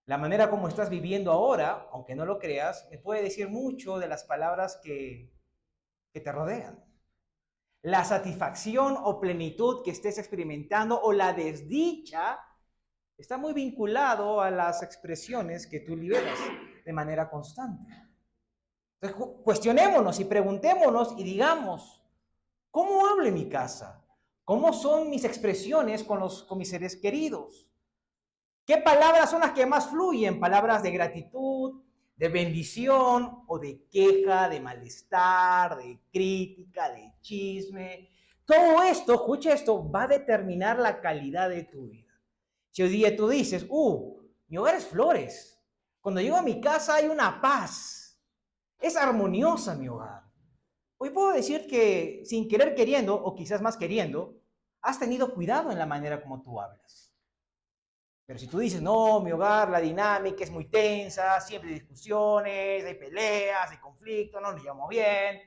La manera como estás viviendo ahora, aunque no lo creas, me puede decir mucho de las palabras que te rodean. La satisfacción o plenitud que estés experimentando o la desdicha está muy vinculado a las expresiones que tú liberas de manera constante. Entonces, cuestionémonos y preguntémonos y digamos, ¿cómo hablo en mi casa? ¿Cómo son mis expresiones con mis seres queridos? ¿Qué palabras son las que más fluyen? ¿Palabras de gratitud, de bendición o de queja, de malestar, de crítica, de chisme? Todo esto, escucha esto, va a determinar la calidad de tu vida. Si hoy día tú dices, mi hogar es flores. Cuando llego a mi casa hay una paz. Es armoniosa mi hogar. Hoy puedo decir que sin querer queriendo, o quizás más queriendo, has tenido cuidado en la manera como tú hablas. Pero si tú dices, no, mi hogar, la dinámica es muy tensa, siempre hay discusiones, hay peleas, hay conflictos, no nos llevamos bien,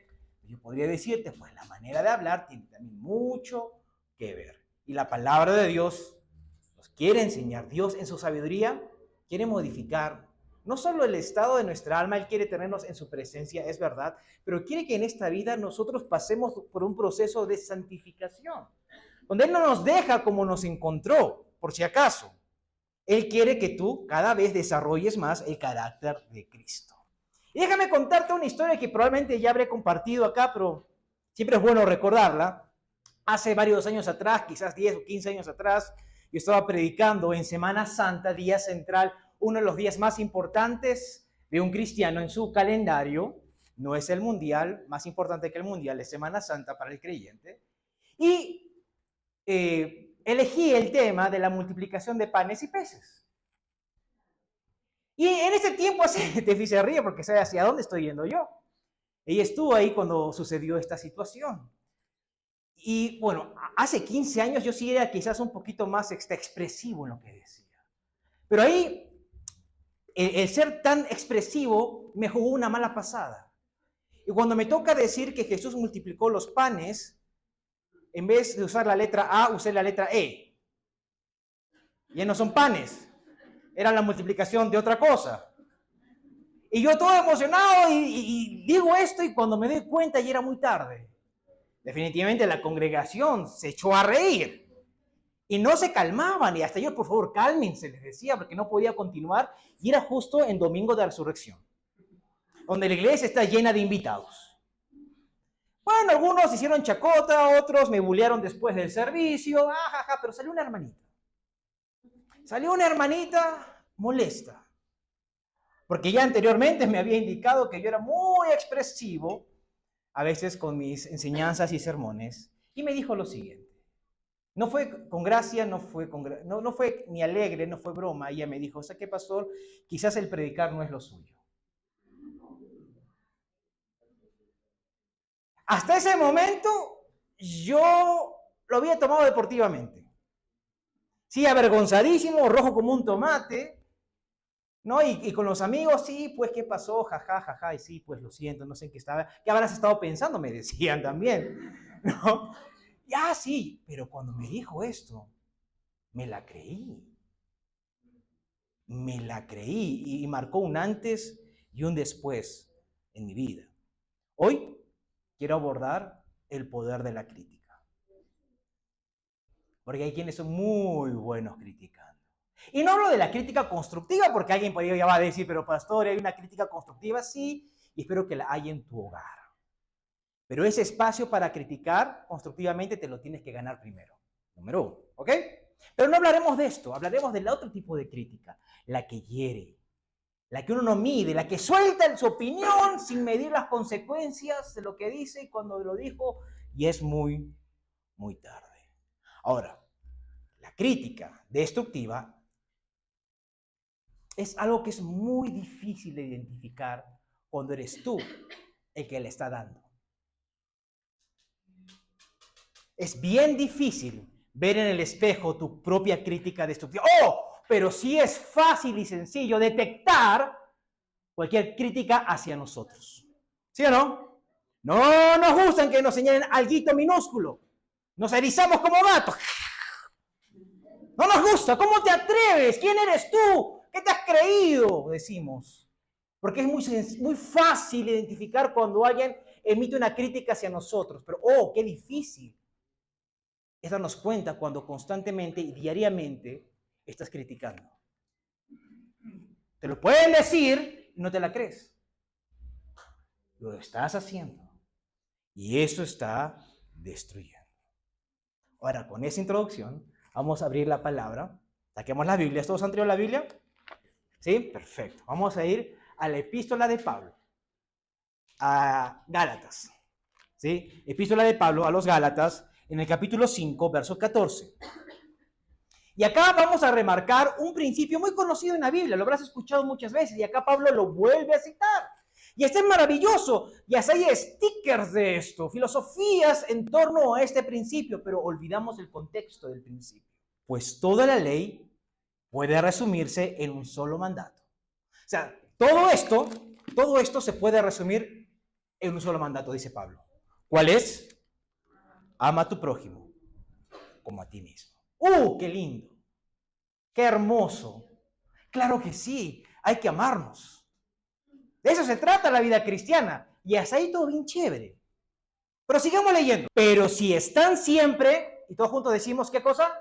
yo podría decirte, pues la manera de hablar tiene también mucho que ver. Y la palabra de Dios nos quiere enseñar. Dios en su sabiduría quiere modificar no solo el estado de nuestra alma, Él quiere tenernos en su presencia, es verdad, pero quiere que en esta vida nosotros pasemos por un proceso de santificación, donde Él no nos deja como nos encontró, por si acaso. Él quiere que tú cada vez desarrolles más el carácter de Cristo. Y déjame contarte una historia que probablemente ya habré compartido acá, pero siempre es bueno recordarla. Hace varios años atrás, quizás 10 o 15 años atrás, yo estaba predicando en Semana Santa, día central, uno de los días más importantes de un cristiano en su calendario. No es el mundial, más importante que el mundial, es Semana Santa para el creyente. Y elegí el tema de la multiplicación de panes y peces. Y en ese tiempo, Tefi se ríe porque sabe hacia dónde estoy yendo yo. Ella estuvo ahí cuando sucedió esta situación. Y bueno, hace 15 años yo sí era quizás un poquito más expresivo en lo que decía. Pero ahí, el ser tan expresivo me jugó una mala pasada. Y cuando me toca decir que Jesús multiplicó los panes, en vez de usar la letra A, usé la letra E. Ya no son panes, era la multiplicación de otra cosa. Y yo todo emocionado y digo esto y cuando me doy cuenta ya era muy tarde. Definitivamente la congregación se echó a reír y no se calmaban y hasta yo, por favor, cálmense, les decía, porque no podía continuar. Y era justo en Domingo de Resurrección, donde la iglesia está llena de invitados. Bueno, algunos hicieron chacota, otros me bullearon después del servicio, pero salió una hermanita. Salió una hermanita molesta, porque ya anteriormente me había indicado que yo era muy expresivo, a veces con mis enseñanzas y sermones, y me dijo lo siguiente. No fue con gracia, no fue ni alegre, no fue broma. Ella me dijo, ¿sabes qué, pastor? Quizás el predicar no es lo suyo. Hasta ese momento, yo lo había tomado deportivamente. Sí, avergonzadísimo, rojo como un tomate, ¿no? Y con los amigos, sí, pues, ¿qué pasó? Jaja, y sí, pues, lo siento, no sé en qué habrás estado pensando, me decían también, ¿no? Ya, sí, pero cuando me dijo esto, me la creí. Me la creí y marcó un antes y un después en mi vida. Hoy quiero abordar el poder de la crítica. Porque hay quienes son muy buenos criticando. Y no hablo de la crítica constructiva, porque alguien por ahí ya va a decir, pero pastor, ¿hay una crítica constructiva? Sí, y espero que la haya en tu hogar. Pero ese espacio para criticar constructivamente te lo tienes que ganar primero. Número 1, ¿ok? Pero no hablaremos de esto, hablaremos del otro tipo de crítica, la que hiere, la que uno no mide, la que suelta su opinión sin medir las consecuencias de lo que dice y cuando lo dijo, y es muy, muy tarde. Ahora, la crítica destructiva es algo que es muy difícil de identificar cuando eres tú el que le está dando. Es bien difícil ver en el espejo tu propia crítica destructiva. Pero sí es fácil y sencillo detectar cualquier crítica hacia nosotros. ¿Sí o no? No nos gustan que nos señalen alguito minúsculo. Nos erizamos como gatos. No nos gusta. ¿Cómo te atreves? ¿Quién eres tú ¿Qué te has creído? Decimos. Porque es muy fácil identificar cuando alguien emite una crítica hacia nosotros. Pero, oh, qué difícil es darnos cuenta cuando constantemente y diariamente estás criticando. Te lo pueden decir y no te la crees. Lo estás haciendo. Y eso está destruyendo. Ahora, con esa introducción, vamos a abrir la palabra. Saquemos las Biblias. ¿Todos han traído la Biblia? ¿Sí? Perfecto. Vamos a ir a la epístola de Pablo, a Gálatas. ¿Sí? Epístola de Pablo a los Gálatas, en el capítulo 5, verso 14. Y acá vamos a remarcar un principio muy conocido en la Biblia, lo habrás escuchado muchas veces, y acá Pablo lo vuelve a citar. Y este es maravilloso, y hasta hay stickers de esto, filosofías en torno a este principio, pero olvidamos el contexto del principio. Pues toda la ley puede resumirse en un solo mandato. O sea, todo esto se puede resumir en un solo mandato, dice Pablo. ¿Cuál es? Ama a tu prójimo como a ti mismo. ¡Qué lindo! ¡Qué hermoso! Claro que sí, hay que amarnos. De eso se trata la vida cristiana. Y hasta ahí todo bien chévere. Pero sigamos leyendo. Pero si están siempre, y todos juntos decimos, ¿qué cosa?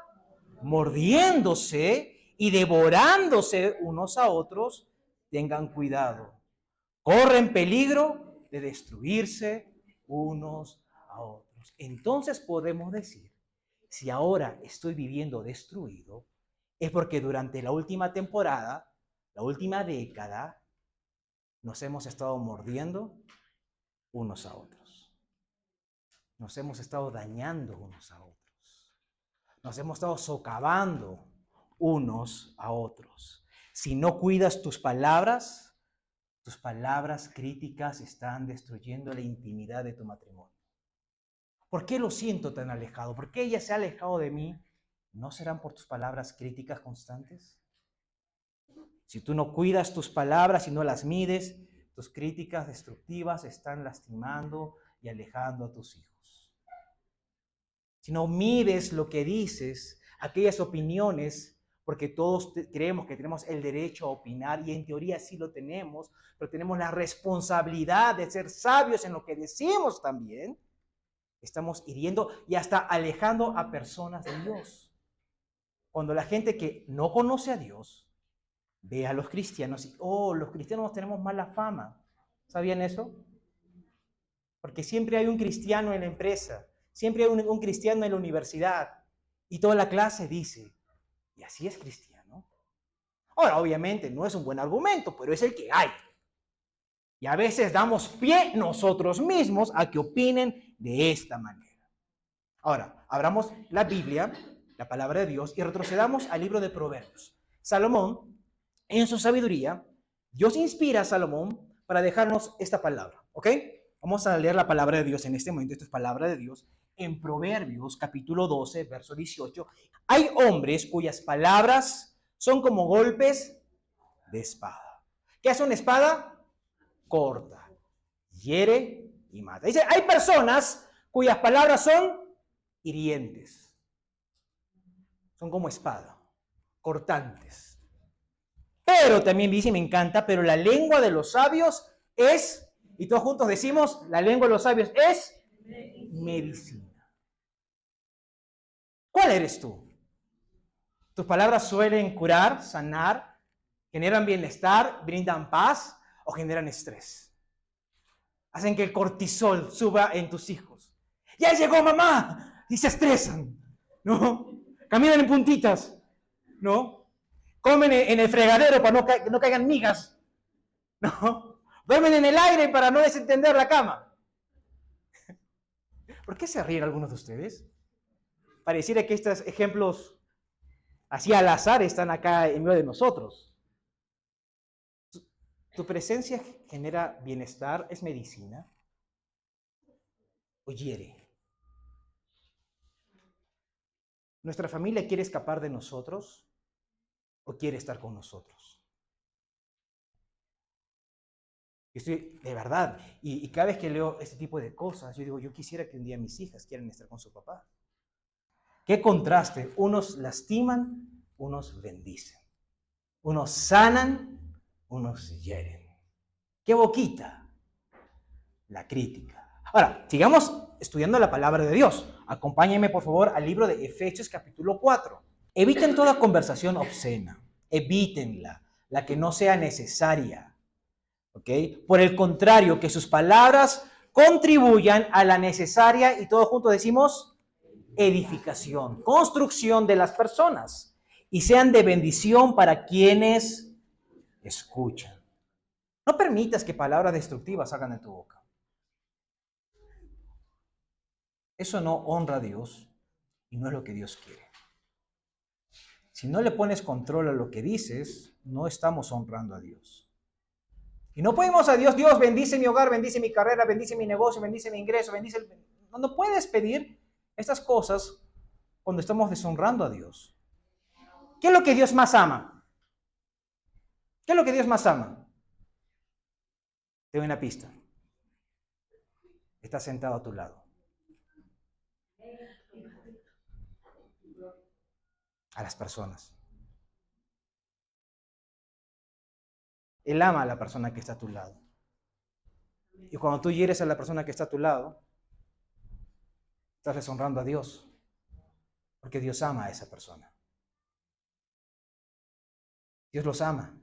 Mordiéndose y devorándose unos a otros, tengan cuidado. Corren peligro de destruirse unos a otros. Entonces podemos decir, si ahora estoy viviendo destruido, es porque durante la última temporada, la última década, nos hemos estado mordiendo unos a otros. Nos hemos estado dañando unos a otros. Nos hemos estado socavando unos a otros. Si no cuidas tus palabras críticas están destruyendo la intimidad de tu matrimonio. ¿Por qué lo siento tan alejado? ¿Por qué ella se ha alejado de mí? ¿No serán por tus palabras críticas constantes? Si tú no cuidas tus palabras y no las mides, tus críticas destructivas están lastimando y alejando a tus hijos. Si no mides lo que dices, aquellas opiniones, porque todos creemos que tenemos el derecho a opinar y en teoría sí lo tenemos, pero tenemos la responsabilidad de ser sabios en lo que decimos también, estamos hiriendo y hasta alejando a personas de Dios. Cuando la gente que no conoce a Dios ve a los cristianos y, los cristianos tenemos mala fama. ¿Sabían eso? Porque siempre hay un cristiano en la empresa, siempre hay un cristiano en la universidad y toda la clase dice, y así es cristiano. Ahora, obviamente, no es un buen argumento, pero es el que hay. Y a veces damos pie nosotros mismos a que opinen de esta manera. Ahora, abramos la Biblia, la palabra de Dios, y retrocedamos al libro de Proverbios. Salomón, en su sabiduría, Dios inspira a Salomón para dejarnos esta palabra, ¿ok? Vamos a leer la palabra de Dios en este momento. Esto es palabra de Dios. En Proverbios, capítulo 12, verso 18. Hay hombres cuyas palabras son como golpes de espada. ¿Qué hace una espada? Corta, hiere y mata. Dice, hay personas cuyas palabras son hirientes. Son como espada, cortantes. Pero también dice, me encanta, pero la lengua de los sabios es, y todos juntos decimos, la lengua de los sabios es medicina. ¿Cuál eres tú? ¿Tus palabras suelen curar, sanar, generan bienestar, brindan paz o generan estrés? Hacen que el cortisol suba en tus hijos. ¡Ya llegó mamá! Y se estresan, ¿no? Caminan en puntitas, ¿no? Comen en el fregadero para que no caigan migas, ¿no? Duermen en el aire para no desentender la cama. ¿Por qué se ríen algunos de ustedes? Pareciera que estos ejemplos así al azar están acá en medio de nosotros. ¿Tu presencia genera bienestar? ¿Es medicina? ¿O hiere? ¿Nuestra familia quiere escapar de nosotros o quiere estar con nosotros? Estoy, de verdad, y cada vez que leo este tipo de cosas, yo digo, yo quisiera que un día mis hijas quieran estar con su papá. Qué contraste, unos lastiman, unos bendicen. Unos sanan, unos hieren. ¿Qué boquita? La crítica. Ahora, sigamos estudiando la palabra de Dios. Acompáñenme, por favor, al libro de Efesios capítulo 4. Eviten toda conversación obscena. Evítenla, la que no sea necesaria. ¿Ok? Por el contrario, que sus palabras contribuyan a la necesaria, y todos juntos decimos, edificación, construcción de las personas, y sean de bendición para quienes escuchan. No permitas que palabras destructivas salgan de tu boca. Eso no honra a Dios y no es lo que Dios quiere. Si no le pones control a lo que dices, no estamos honrando a Dios. Y no pedimos a Dios, Dios bendice mi hogar, bendice mi carrera, bendice mi negocio, bendice mi ingreso, bendice el... No puedes pedir estas cosas cuando estamos deshonrando a Dios. ¿Qué es lo que Dios más ama? ¿Qué es lo que Dios más ama? Te doy una pista. Está sentado a tu lado. A las personas. Él ama a la persona que está a tu lado. Y cuando tú hieres a la persona que está a tu lado, estás deshonrando a Dios. Porque Dios ama a esa persona. Dios los ama.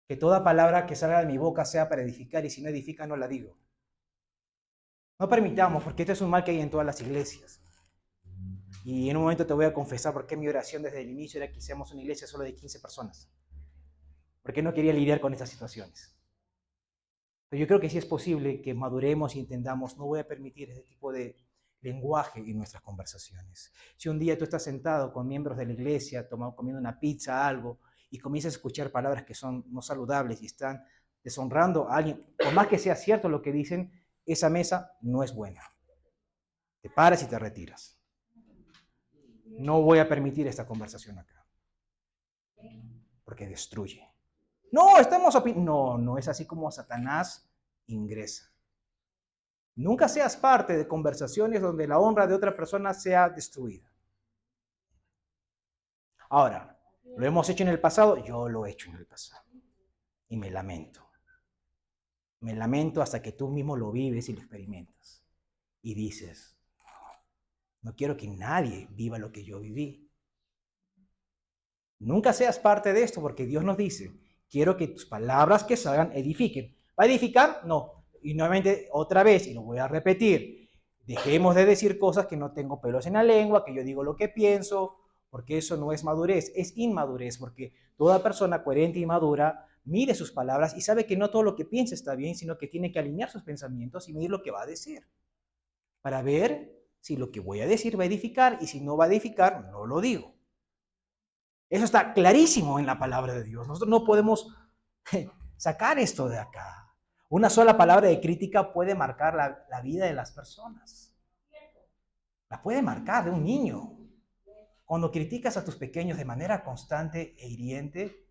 Que toda palabra que salga de mi boca sea para edificar, y si no edifica, no la digo. No permitamos, porque este es un mal que hay en todas las iglesias. Y en un momento te voy a confesar por qué mi oración desde el inicio era que seamos una iglesia solo de 15 personas. Porque no quería lidiar con estas situaciones. Pero yo creo que sí es posible que maduremos y entendamos, no voy a permitir ese tipo de lenguaje en nuestras conversaciones. Si un día tú estás sentado con miembros de la iglesia, comiendo una pizza, algo, y comienzas a escuchar palabras que son no saludables y están deshonrando a alguien, por más que sea cierto lo que dicen, esa mesa no es buena. Te paras y te retiras. No voy a permitir esta conversación acá. Porque destruye. No, estamos opinando. No es así como Satanás ingresa. Nunca seas parte de conversaciones donde la honra de otra persona sea destruida. Ahora, ¿lo hemos hecho en el pasado? Yo lo he hecho en el pasado. Y me lamento. Me lamento hasta que tú mismo lo vives y lo experimentas. Y dices, no quiero que nadie viva lo que yo viví. Nunca seas parte de esto porque Dios nos dice, quiero que tus palabras que salgan edifiquen. ¿Va a edificar? No. Y nuevamente, otra vez, y lo voy a repetir, dejemos de decir cosas que no tengo pelos en la lengua, que yo digo lo que pienso, porque eso no es madurez, es inmadurez, porque toda persona coherente y madura mide sus palabras y sabe que no todo lo que piensa está bien, sino que tiene que alinear sus pensamientos y medir lo que va a decir, para ver si lo que voy a decir va a edificar, y si no va a edificar, no lo digo. Eso está clarísimo en la palabra de Dios. Nosotros no podemos sacar esto de acá. Una sola palabra de crítica puede marcar la vida de las personas. La puede marcar de un niño. Cuando criticas a tus pequeños de manera constante e hiriente,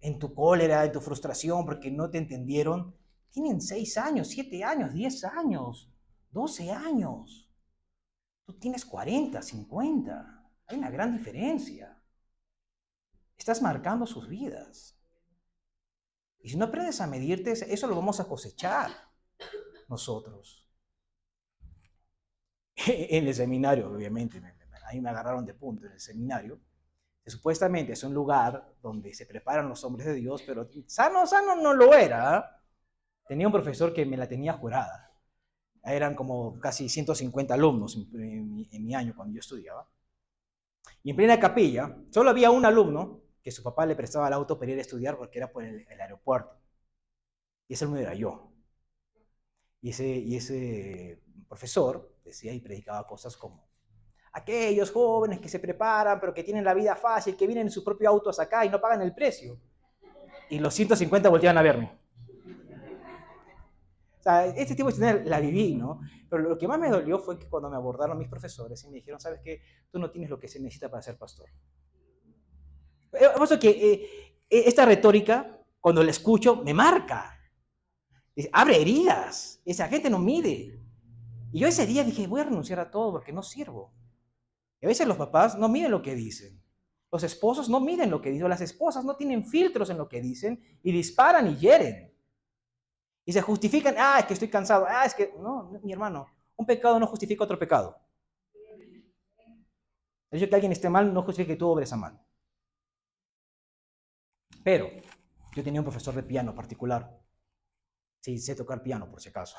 en tu cólera, en tu frustración, porque no te entendieron, tienen 6 años, 7 años, 10 años, 12 años. Tú tienes 40, 50. Hay una gran diferencia. Estás marcando sus vidas. Y si no aprendes a medirte, eso lo vamos a cosechar nosotros. En el seminario, obviamente, ahí me agarraron de punto en el seminario. Que supuestamente es un lugar donde se preparan los hombres de Dios, pero sano no lo era. Tenía un profesor que me la tenía jurada. Eran como casi 150 alumnos en mi año cuando yo estudiaba. Y en plena capilla, solo había un alumno que su papá le prestaba el auto para ir a estudiar porque era por el aeropuerto. Y ese alumno era yo. Y ese profesor decía y predicaba cosas como: aquellos jóvenes que se preparan pero que tienen la vida fácil, que vienen en sus propios autos acá y no pagan el precio. Y los 150 volteaban a verme. O sea, este tipo de historia la viví, ¿no? Pero lo que más me dolió fue que cuando me abordaron mis profesores y me dijeron, ¿sabes qué? Tú no tienes lo que se necesita para ser pastor. Por eso que esta retórica, cuando la escucho, me marca. Abre heridas. Esa gente no mide. Y yo ese día dije, voy a renunciar a todo porque no sirvo. Y a veces los papás no miden lo que dicen. Los esposos no miden lo que dicen, las esposas no tienen filtros en lo que dicen y disparan y hieren. Y se justifican, es que estoy cansado, es que... No, mi hermano, un pecado no justifica otro pecado. El hecho de que alguien esté mal no justifica que tú obres a mal. Pero yo tenía un profesor de piano particular. Sí, sé tocar piano, por si acaso.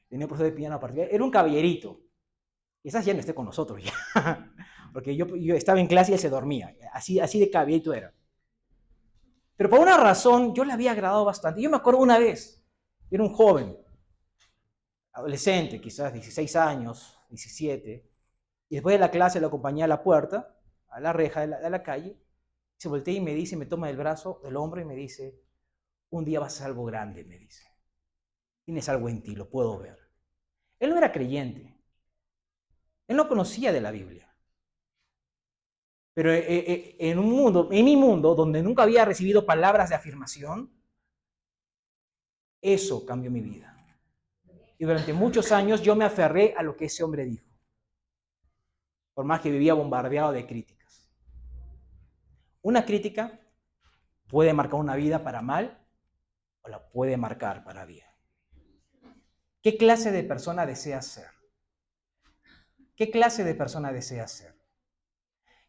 Tenía un profesor de piano particular. Era un caballerito. Quizás ya no esté con nosotros ya. Porque yo estaba en clase y él se dormía. Así de caballerito era. Pero por una razón yo le había agradado bastante. Yo me acuerdo una vez, era un joven, adolescente, quizás 16 años, 17, y después de la clase lo acompañé a la puerta, a la reja de la calle, se voltea y me dice, me toma del brazo, del hombro y me dice, un día vas a hacer algo grande, me dice. Tienes algo en ti, lo puedo ver. Él no era creyente. Él no conocía de la Biblia. Pero en mi mundo, donde nunca había recibido palabras de afirmación, eso cambió mi vida. Y durante muchos años yo me aferré a lo que ese hombre dijo. Por más que vivía bombardeado de críticas. Una crítica puede marcar una vida para mal o la puede marcar para bien. ¿Qué clase de persona deseas ser? ¿Qué clase de persona deseas ser?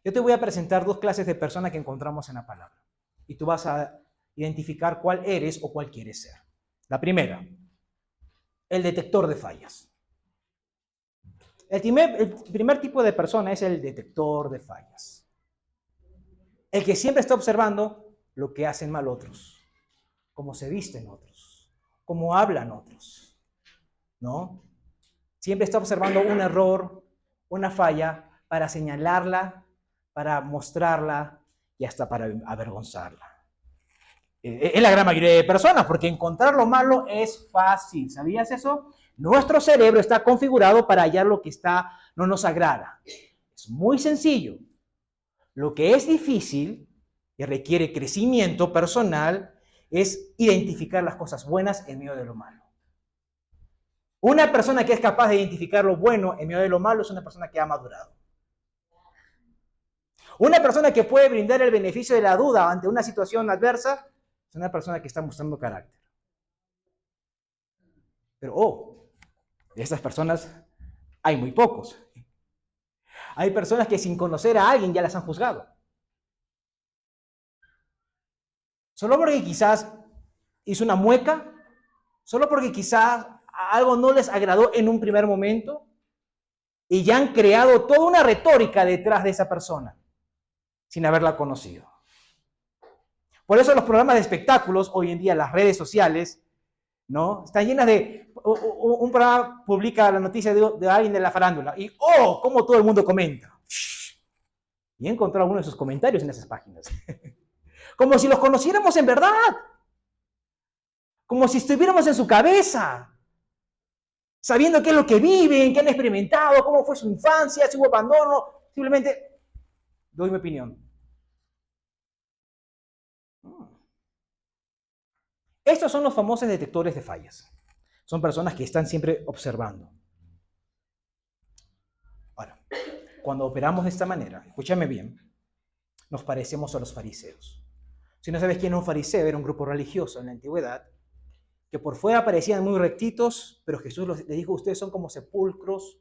Yo te voy a presentar dos clases de personas que encontramos en la palabra. Y tú vas a identificar cuál eres o cuál quieres ser. La primera, el detector de fallas. El primer tipo de persona es el detector de fallas. El que siempre está observando lo que hacen mal otros, cómo se visten otros, cómo hablan otros, ¿no? Siempre está observando un error, una falla, para señalarla, para mostrarla y hasta para avergonzarla. Es la gran mayoría de personas, porque encontrar lo malo es fácil. ¿Sabías eso? Nuestro cerebro está configurado para hallar lo que no nos agrada. Es muy sencillo. Lo que es difícil y requiere crecimiento personal es identificar las cosas buenas en medio de lo malo. Una persona que es capaz de identificar lo bueno en medio de lo malo es una persona que ha madurado. Una persona que puede brindar el beneficio de la duda ante una situación adversa es una persona que está mostrando carácter. Pero, de estas personas hay muy pocos. Hay personas que sin conocer a alguien ya las han juzgado. Solo porque quizás hizo una mueca, solo porque quizás algo no les agradó en un primer momento y ya han creado toda una retórica detrás de esa persona sin haberla conocido. Por eso los programas de espectáculos, hoy en día las redes sociales, ¿no? Están llenas de... Un programa publica la noticia de alguien de la farándula y cómo todo el mundo comenta. Y he encontrado algunos de sus comentarios en esas páginas. Como si los conociéramos en verdad. Como si estuviéramos en su cabeza. Sabiendo qué es lo que viven, qué han experimentado, cómo fue su infancia, si hubo abandono. Simplemente doy mi opinión. Estos son los famosos detectores de fallas. Son personas que están siempre observando. Ahora, cuando operamos de esta manera, escúchame bien, nos parecemos a los fariseos. Si no sabes quién es un fariseo, era un grupo religioso en la antigüedad, que por fuera parecían muy rectitos, pero Jesús les dijo, ustedes son como sepulcros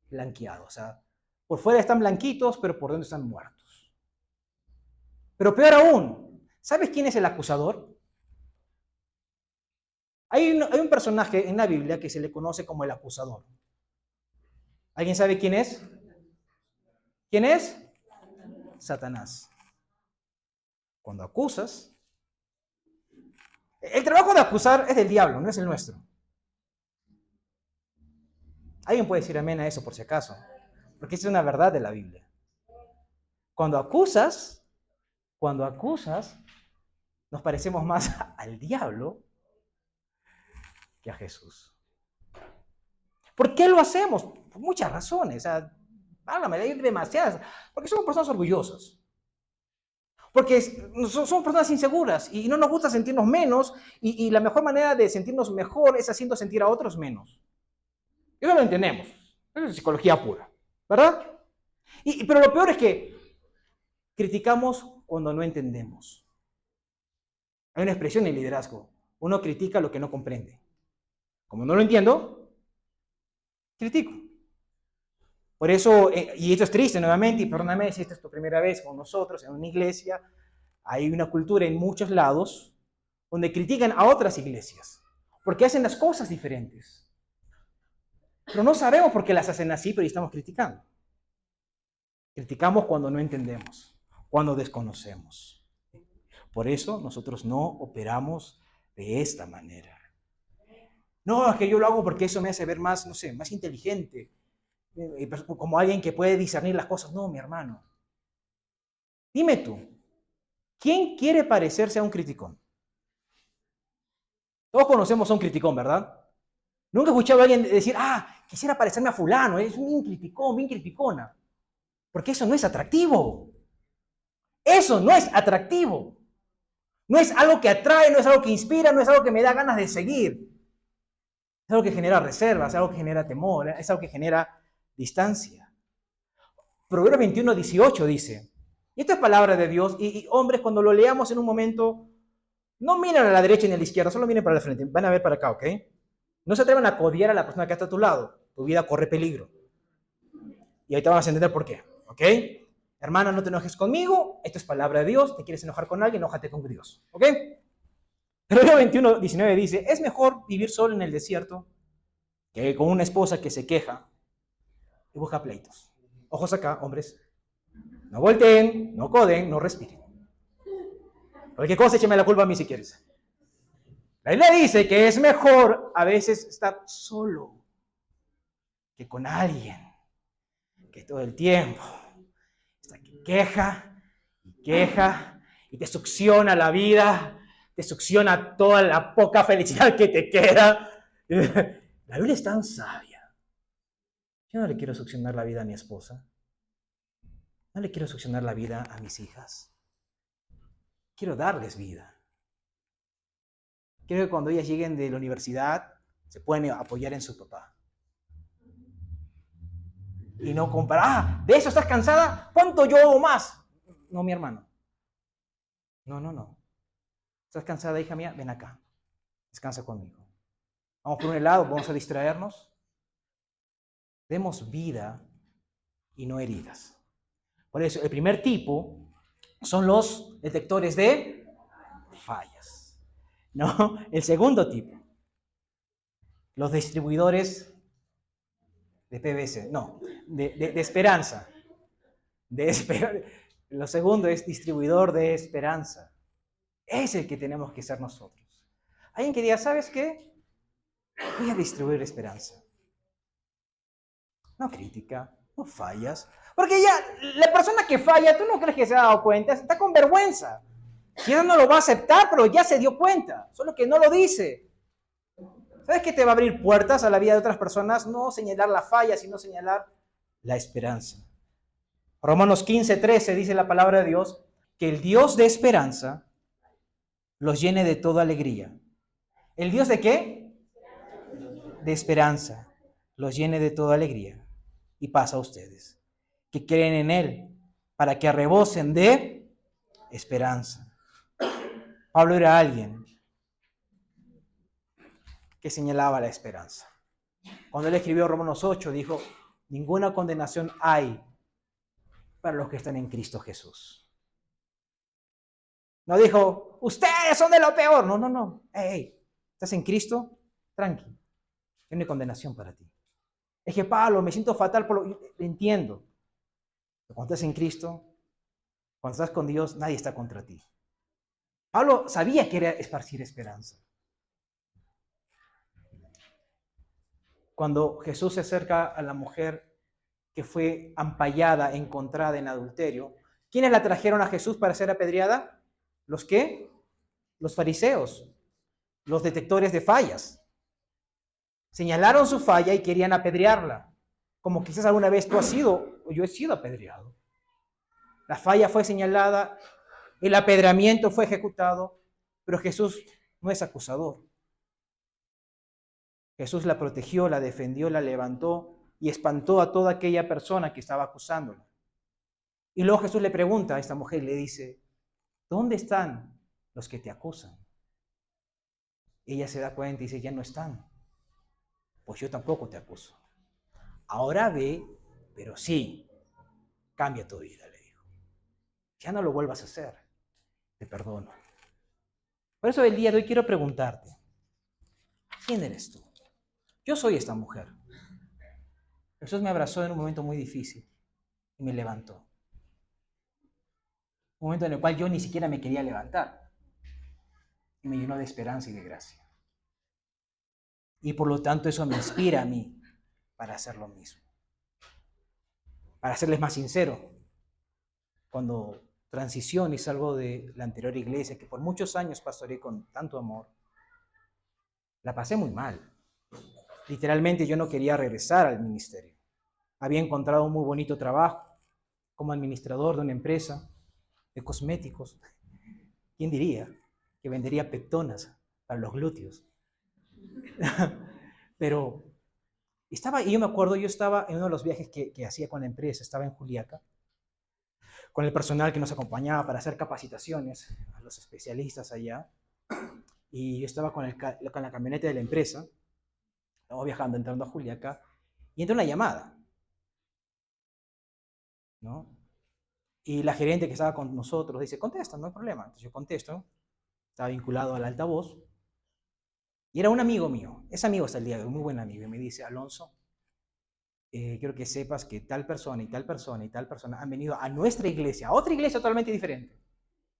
blanqueados. O sea, por fuera están blanquitos, pero por dentro están muertos. Pero peor aún, ¿sabes quién es el acusador? Hay un personaje en la Biblia que se le conoce como el acusador. ¿Alguien sabe quién es? ¿Quién es? Satanás. Cuando acusas, el trabajo de acusar es del diablo, no es el nuestro. Alguien puede decir amén a eso por si acaso, porque es una verdad de la Biblia. Cuando acusas, nos parecemos más al diablo que a Jesús. ¿Por qué lo hacemos? Por muchas razones. Hay demasiadas. Porque somos personas orgullosas. Porque somos personas inseguras y no nos gusta sentirnos menos y la mejor manera de sentirnos mejor es haciendo sentir a otros menos. Eso lo entendemos. Eso es psicología pura, ¿verdad? Pero lo peor es que criticamos cuando no entendemos. Hay una expresión en liderazgo. Uno critica lo que no comprende. Como no lo entiendo, critico. Por eso, y esto es triste nuevamente, y perdóname si esta es tu primera vez con nosotros en una iglesia, hay una cultura en muchos lados donde critican a otras iglesias, porque hacen las cosas diferentes. Pero no sabemos por qué las hacen así, pero estamos criticando. Criticamos cuando no entendemos, cuando desconocemos. Por eso nosotros no operamos de esta manera. No, es que yo lo hago porque eso me hace ver más, no sé, más inteligente, como alguien que puede discernir las cosas. No, mi hermano. Dime tú, ¿quién quiere parecerse a un criticón? Todos conocemos a un criticón, ¿verdad? Nunca he escuchado a alguien decir, quisiera parecerme a fulano, es un criticón, bien criticona. Porque eso no es atractivo. Eso no es atractivo. No es algo que atrae, no es algo que inspira, no es algo que me da ganas de seguir. Es algo que genera reservas, es algo que genera temor, es algo que genera distancia. Proverbios 21:18 dice, y esta es palabra de Dios, y hombres, cuando lo leamos en un momento, no miren a la derecha ni a la izquierda, solo miren para el frente, van a ver para acá, ¿ok? No se atrevan a codiar a la persona que está a tu lado, tu vida corre peligro. Y ahorita vas a entender por qué, ¿ok? Hermano, no te enojes conmigo, esto es palabra de Dios, te quieres enojar con alguien, enójate con Dios, ¿ok? Proverbios 21:19 dice, es mejor vivir solo en el desierto que con una esposa que se queja y busca pleitos. Ojos acá, hombres. No volteen, no coden, no respiren. Cualquier cosa, échame la culpa a mí si quieres. La Biblia dice que es mejor a veces estar solo que con alguien que todo el tiempo está que queja y te succiona la vida, te succiona toda la poca felicidad que te queda. La Biblia es tan sabia. Yo no le quiero succionar la vida a mi esposa. No le quiero succionar la vida a mis hijas. Quiero darles vida. Quiero que cuando ellas lleguen de la universidad se puedan apoyar en su papá. Y no comparar, ¿de eso estás cansada? ¿Cuánto yo hago más? No, mi hermano. No. ¿Estás cansada, hija mía? Ven acá. Descansa conmigo. Vamos por un helado, vamos a distraernos. Demos vida y no heridas. Por eso, el primer tipo son los detectores de fallas. ¿No? El segundo tipo, los distribuidores de PVC, no, de esperanza. Lo segundo es distribuidor de esperanza. Es el que tenemos que ser nosotros. Alguien que diga, ¿sabes qué? Voy a distribuir esperanza. No crítica, no fallas. Porque ya, la persona que falla, ¿tú no crees que se ha dado cuenta? Está con vergüenza. Quizás no lo va a aceptar, pero ya se dio cuenta. Solo que no lo dice. ¿Sabes qué te va a abrir puertas a la vida de otras personas? No señalar la falla, sino señalar la esperanza. Romanos 15:13 dice la palabra de Dios, que el Dios de esperanza los llene de toda alegría. ¿El Dios de qué? De esperanza. Los llene de toda alegría. Y pasa a ustedes, que creen en Él, para que rebosen de esperanza. Pablo era alguien que señalaba la esperanza. Cuando él escribió Romanos 8, dijo, ninguna condenación hay para los que están en Cristo Jesús. No dijo, ustedes son de lo peor. No. Hey, ¿estás en Cristo? Tranqui. No hay condenación para ti. Es que, Pablo, me siento fatal por lo... Entiendo. Pero cuando estás en Cristo, cuando estás con Dios, nadie está contra ti. Pablo sabía que era esparcir esperanza. Cuando Jesús se acerca a la mujer que fue ampallada, encontrada en adulterio, ¿quiénes la trajeron a Jesús para ser apedreada? ¿Los qué? Los fariseos, los detectores de fallas. Señalaron su falla y querían apedrearla, como quizás alguna vez tú has sido, o yo he sido apedreado. La falla fue señalada, el apedreamiento fue ejecutado, pero Jesús no es acusador. Jesús la protegió, la defendió, la levantó y espantó a toda aquella persona que estaba acusándola. Y luego Jesús le pregunta a esta mujer y le dice, ¿dónde están los que te acusan? Ella se da cuenta y dice, ya no están. Pues yo tampoco te acuso. Ahora ve, pero sí, cambia tu vida, le dijo. Ya no lo vuelvas a hacer. Te perdono. Por eso el día de hoy quiero preguntarte, ¿quién eres tú? Yo soy esta mujer. Jesús me abrazó en un momento muy difícil y me levantó. Un momento en el cual yo ni siquiera me quería levantar. Y me llenó de esperanza y de gracia. Y por lo tanto eso me inspira a mí para hacer lo mismo. Para serles más sincero, cuando transiciono y salgo de la anterior iglesia, que por muchos años pastoreé con tanto amor, la pasé muy mal. Literalmente yo no quería regresar al ministerio. Había encontrado un muy bonito trabajo como administrador de una empresa de cosméticos. ¿Quién diría que vendería pectonas para los glúteos? Pero y yo me acuerdo, yo estaba en uno de los viajes que hacía con la empresa, estaba en Juliaca, con el personal que nos acompañaba para hacer capacitaciones a los especialistas allá. Y yo estaba con la camioneta de la empresa, estamos viajando, entrando a Juliaca, y entra una llamada, ¿no? Y la gerente que estaba con nosotros dice, contesta, no hay problema. Entonces yo contesto, estaba vinculado al altavoz, y era un amigo mío, es amigo hasta el día de hoy, muy buen amigo, y me dice, Alonso, quiero que sepas que tal persona y tal persona y tal persona han venido a nuestra iglesia, a otra iglesia totalmente diferente,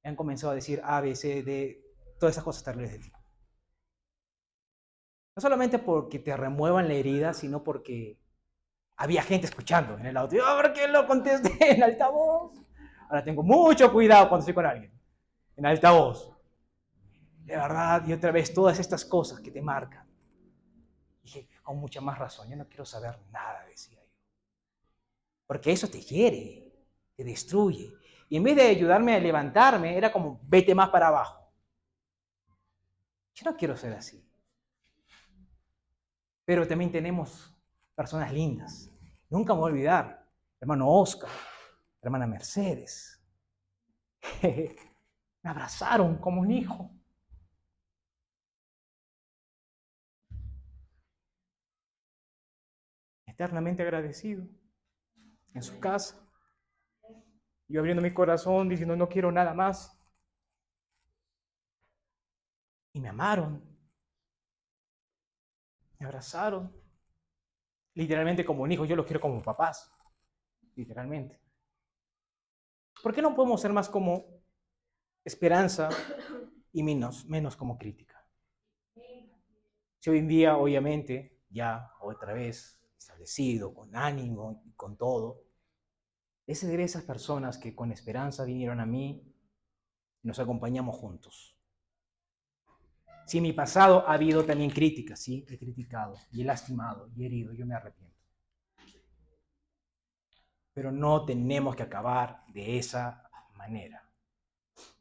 y han comenzado a decir A, B, C, D, todas esas cosas terribles de ti. No solamente porque te remuevan la herida, sino porque había gente escuchando en el auto. Yo, ¿por qué lo contesté en altavoz? Ahora tengo mucho cuidado cuando estoy con alguien, en altavoz. De verdad, y otra vez, todas estas cosas que te marcan. Dije, con mucha más razón, yo no quiero saber nada, decía yo. Porque eso te hiere, te destruye. Y en vez de ayudarme a levantarme, era como, vete más para abajo. Yo no quiero ser así. Pero también tenemos personas lindas. Nunca me voy a olvidar. Hermano Oscar, hermana Mercedes. Me abrazaron como un hijo. Eternamente agradecido. En su casa. Yo abriendo mi corazón diciendo no quiero nada más. Y me amaron. Me abrazaron. Literalmente como un hijo. Yo los quiero como papás. Literalmente. ¿Por qué no podemos ser más como esperanza y menos como crítica? Si hoy en día, obviamente, ya otra vez establecido, con ánimo y con todo, ese debe a esas personas que con esperanza vinieron a mí y nos acompañamos juntos. Si en mi pasado ha habido también críticas, sí, he criticado y he lastimado y he herido, yo me arrepiento. Pero no tenemos que acabar de esa manera.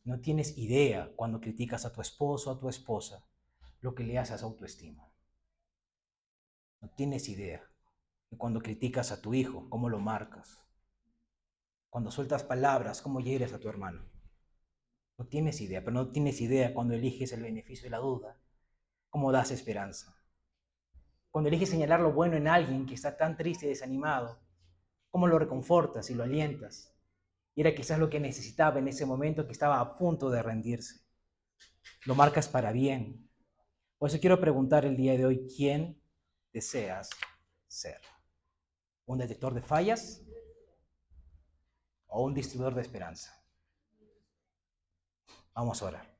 No tienes idea cuando criticas a tu esposo o a tu esposa lo que le hace a su autoestima. No tienes idea de cuando criticas a tu hijo, cómo lo marcas. Cuando sueltas palabras, cómo hieres a tu hermano. No tienes idea, pero no tienes idea cuando eliges el beneficio de la duda, cómo das esperanza. Cuando eliges señalar lo bueno en alguien que está tan triste y desanimado, cómo lo reconfortas y lo alientas. Y era quizás lo que necesitaba en ese momento que estaba a punto de rendirse. Lo marcas para bien. Por eso quiero preguntar el día de hoy, ¿quién deseas ser? ¿Un detector de fallas o un distribuidor de esperanza? Vamos a orar.